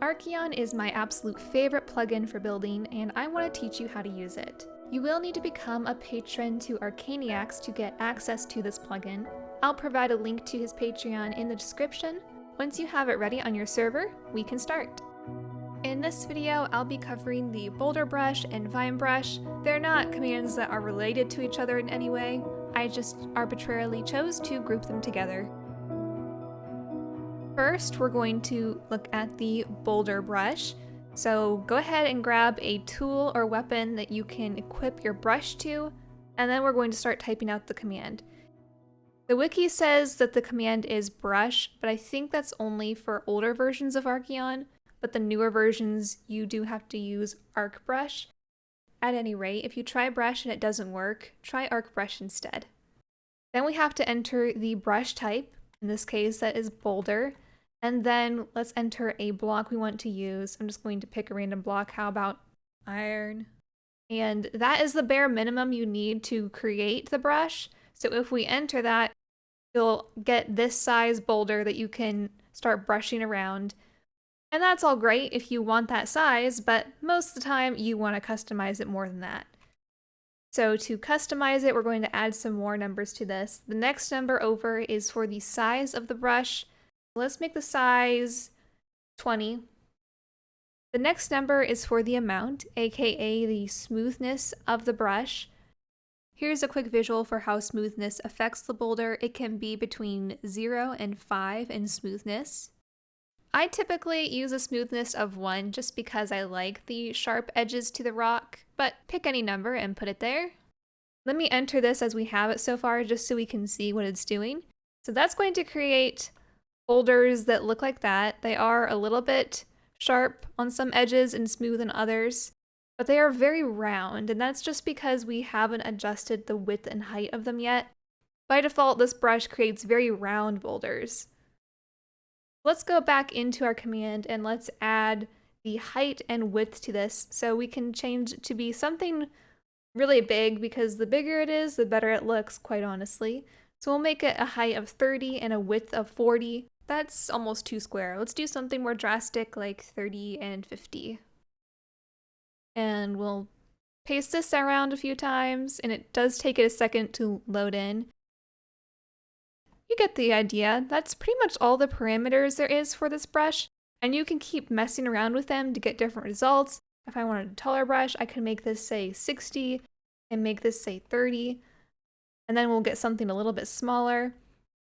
Arceon is my absolute favorite plugin for building, and I want to teach you how to use it. You will need to become a patron to Arcaniax to get access to this plugin. I'll provide a link to his Patreon in the description. Once you have it ready on your server, we can start. In this video, I'll be covering the Boulder brush and Vine brush. They're not commands that are related to each other in any way. I just arbitrarily chose to group them together. First, we're going to look at the Boulder brush. So go ahead and grab a tool or weapon that you can equip your brush to, and then we're going to start typing out the command. The wiki says that the command is brush, but I think that's only for older versions of Arceon, but the newer versions you do have to use arc brush. At any rate, if you try brush and it doesn't work, try arc brush instead. Then we have to enter the brush type, in this case that is Boulder. And then let's enter a block we want to use. I'm just going to pick a random block. How about iron? And that is the bare minimum you need to create the brush. So if we enter that, you'll get this size boulder that you can start brushing around. And that's all great if you want that size, but most of the time you want to customize it more than that. So to customize it, we're going to add some more numbers to this. The next number over is for the size of the brush. Let's make the size 20. The next number is for the amount, aka the smoothness of the brush. Here's a quick visual for how smoothness affects the boulder. It can be between 0 and 5 in smoothness. I typically use a smoothness of 1 just because I like the sharp edges to the rock, but pick any number and put it there. Let me enter this as we have it so far just so we can see what it's doing. So that's going to create boulders that look like that. They are a little bit sharp on some edges and smooth on others, but they are very round, and that's just because we haven't adjusted the width and height of them yet. By default, this brush creates very round boulders. Let's go back into our command and let's add the height and width to this so we can change it to be something really big, because the bigger it is, the better it looks, quite honestly. So we'll make it a height of 30 and a width of 40. That's almost too square. Let's do something more drastic like 30 and 50. And we'll paste this around a few times, and it does take it a second to load in. You get the idea. That's pretty much all the parameters there is for this brush, and you can keep messing around with them to get different results. If I wanted a taller brush, I could make this say 60 and make this say 30, and then we'll get something a little bit smaller.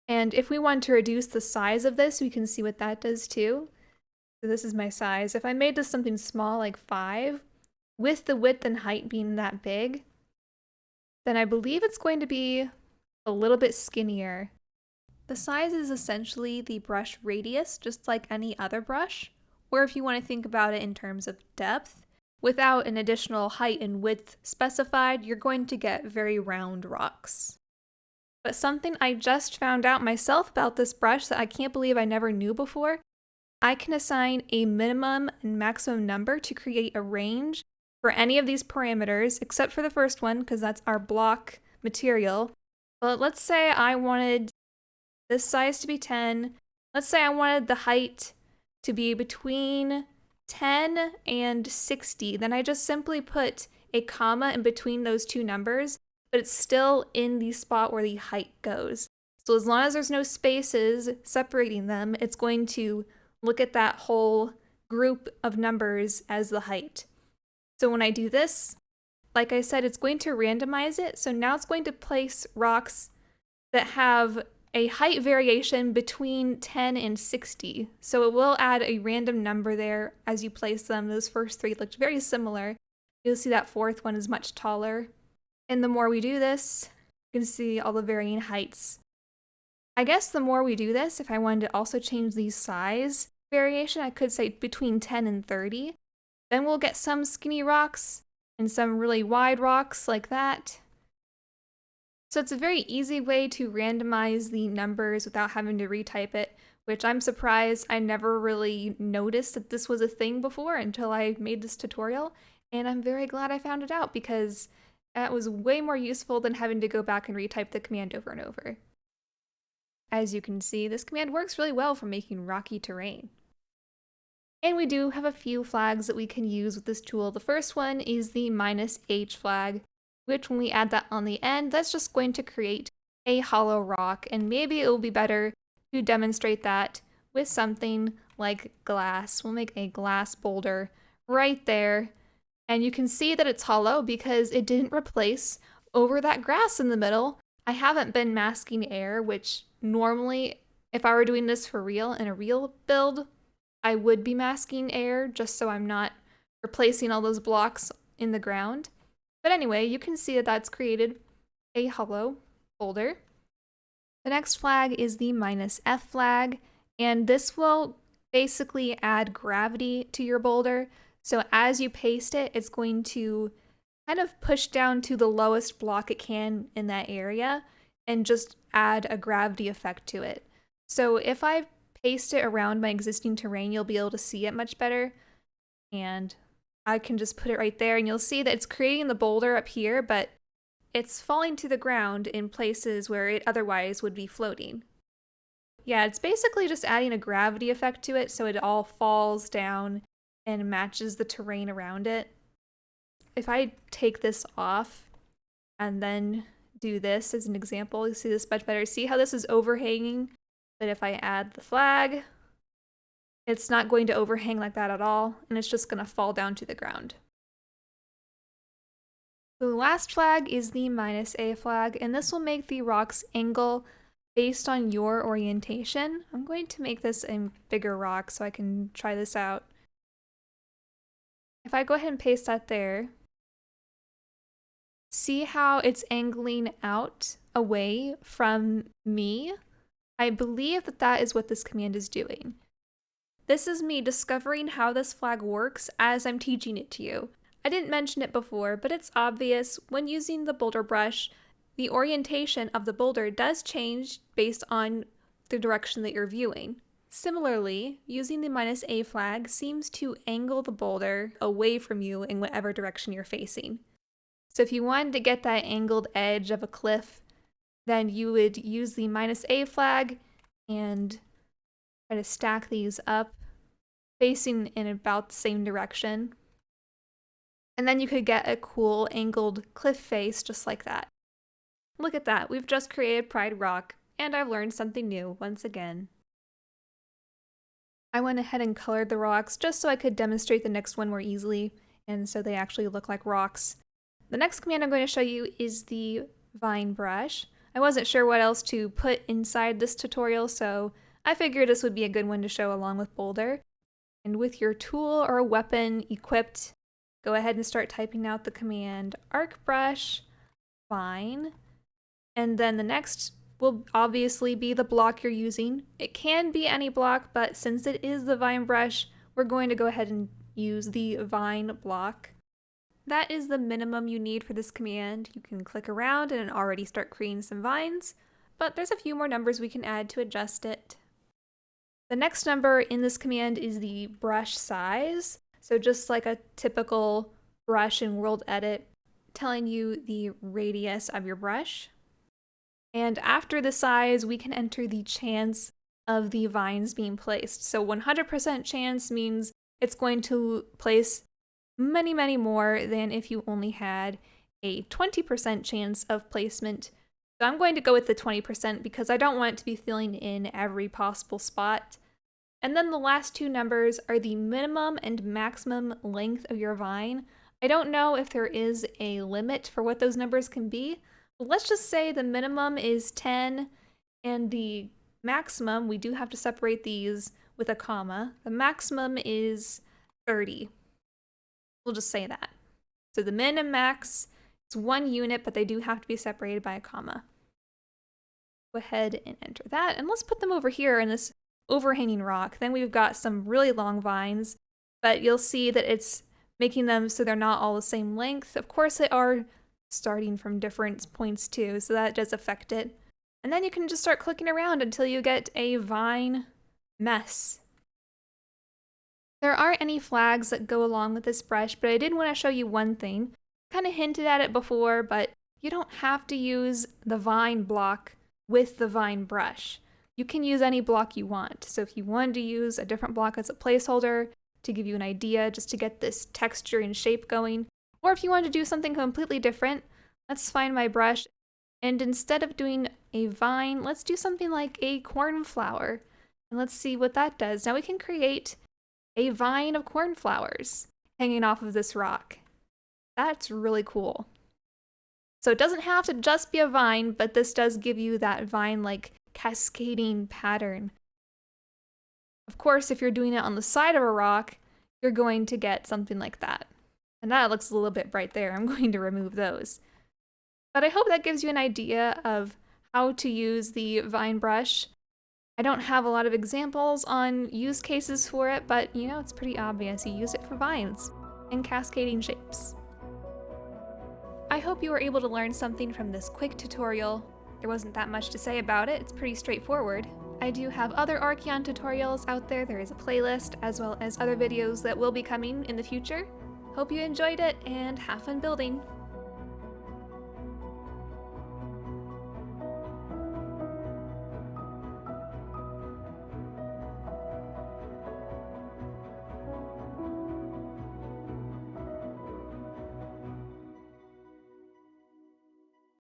And if we want to reduce the size of this, we can see what that does too. So this is my size. If I made this something small like 5, with the width and height being that big, then I believe it's going to be a little bit skinnier. The size is essentially the brush radius, just like any other brush, or if you want to think about it in terms of depth, without an additional height and width specified, you're going to get very round rocks. But something I just found out myself about this brush that I can't believe I never knew before, I can assign a minimum and maximum number to create a range for any of these parameters, except for the first one, because that's our block material. But let's say I wanted this size to be 10. Let's say I wanted the height to be between 10 and 60. Then I just simply put a comma in between those two numbers, but it's still in the spot where the height goes. So as long as there's no spaces separating them, it's going to look at that whole group of numbers as the height. So when I do this, like I said, it's going to randomize it. So now it's going to place rocks that have a height variation between 10 and 60. So it will add a random number there as you place them. Those first 3 looked very similar. You'll see that 4th one is much taller. And the more we do this, you can see all the varying heights. I guess the more we do this, if I wanted to also change the size variation, I could say between 10 and 30. Then we'll get some skinny rocks and some really wide rocks like that. So it's a very easy way to randomize the numbers without having to retype it, which I'm surprised I never really noticed that this was a thing before until I made this tutorial. And I'm very glad I found it out, because that was way more useful than having to go back and retype the command over and over. As you can see, this command works really well for making rocky terrain. And we do have a few flags that we can use with this tool. The first one is the -H flag, which when we add that on the end, that's just going to create a hollow rock. And maybe it will be better to demonstrate that with something like glass. We'll make a glass boulder right there. And you can see that it's hollow because it didn't replace over that grass in the middle. I haven't been masking air, which normally, if I were doing this for real in a real build, I would be masking air just so I'm not replacing all those blocks in the ground. But anyway, you can see that that's created a hollow boulder. The next flag is the -F flag, and this will basically add gravity to your boulder. So as you paste it, it's going to kind of push down to the lowest block it can in that area and just add a gravity effect to it. So if I paste it around my existing terrain, you'll be able to see it much better. And I can just put it right there and you'll see that it's creating the boulder up here, but it's falling to the ground in places where it otherwise would be floating. Yeah, it's basically just adding a gravity effect to it so it all falls down and matches the terrain around it. If I take this off and then do this as an example, you see this much better. See how this is overhanging? But if I add the flag, it's not going to overhang like that at all, and it's just going to fall down to the ground. The last flag is the -A flag, and this will make the rocks angle based on your orientation. I'm going to make this a bigger rock so I can try this out. If I go ahead and paste that there, see how it's angling out away from me? I believe that that is what this command is doing. This is me discovering how this flag works as I'm teaching it to you. I didn't mention it before, but it's obvious when using the boulder brush, the orientation of the boulder does change based on the direction that you're viewing. Similarly, using the -A flag seems to angle the boulder away from you in whatever direction you're facing. So if you wanted to get that angled edge of a cliff, then you would use the -A flag and try to stack these up, facing in about the same direction. And then you could get a cool angled cliff face just like that. Look at that, we've just created Pride Rock, and I've learned something new once again. I went ahead and colored the rocks just so I could demonstrate the next one more easily, and so they actually look like rocks. The next command I'm going to show you is the vine brush. I wasn't sure what else to put inside this tutorial, so I figured this would be a good one to show along with Boulder. And with your tool or weapon equipped, go ahead and start typing out the command arc brush vine, and then the next will obviously be the block you're using. It can be any block, but since it is the vine brush, we're going to go ahead and use the vine block. That is the minimum you need for this command. You can click around and already start creating some vines, but there's a few more numbers we can add to adjust it. The next number in this command is the brush size. So just like a typical brush in Worldedit, telling you the radius of your brush. And after the size, we can enter the chance of the vines being placed. So 100% chance means it's going to place many, many more than if you only had a 20% chance of placement. So I'm going to go with the 20% because I don't want it to be filling in every possible spot. And then the last two numbers are the minimum and maximum length of your vine. I don't know if there is a limit for what those numbers can be. But let's just say the minimum is 10 and the maximum, we do have to separate these with a comma. The maximum is 30. We'll just say that. So the min and max is 1 unit, but they do have to be separated by a comma. Go ahead and enter that, and let's put them over here in this overhanging rock. Then we've got some really long vines, but you'll see that it's making them so they're not all the same length. Of course, they are starting from different points too, so that does affect it. And then you can just start clicking around until you get a vine mess. There aren't any flags that go along with this brush, but I did want to show you one thing. Kind of hinted at it before, but you don't have to use the vine block with the vine brush. You can use any block you want. So if you wanted to use a different block as a placeholder, to give you an idea, just to get this texture and shape going. Or if you want to do something completely different, let's find my brush, and instead of doing a vine, let's do something like a cornflower. And let's see what that does. Now we can create a vine of cornflowers hanging off of this rock. That's really cool. So it doesn't have to just be a vine, but this does give you that vine-like cascading pattern. Of course, if you're doing it on the side of a rock, you're going to get something like that. And that looks a little bit bright there. I'm going to remove those. But I hope that gives you an idea of how to use the vine brush. I don't have a lot of examples on use cases for it, but you know, it's pretty obvious. You use it for vines and cascading shapes. I hope you were able to learn something from this quick tutorial. There wasn't that much to say about it, it's pretty straightforward. I do have other Arceon tutorials out there. There is a playlist, as well as other videos that will be coming in the future. Hope you enjoyed it, and have fun building!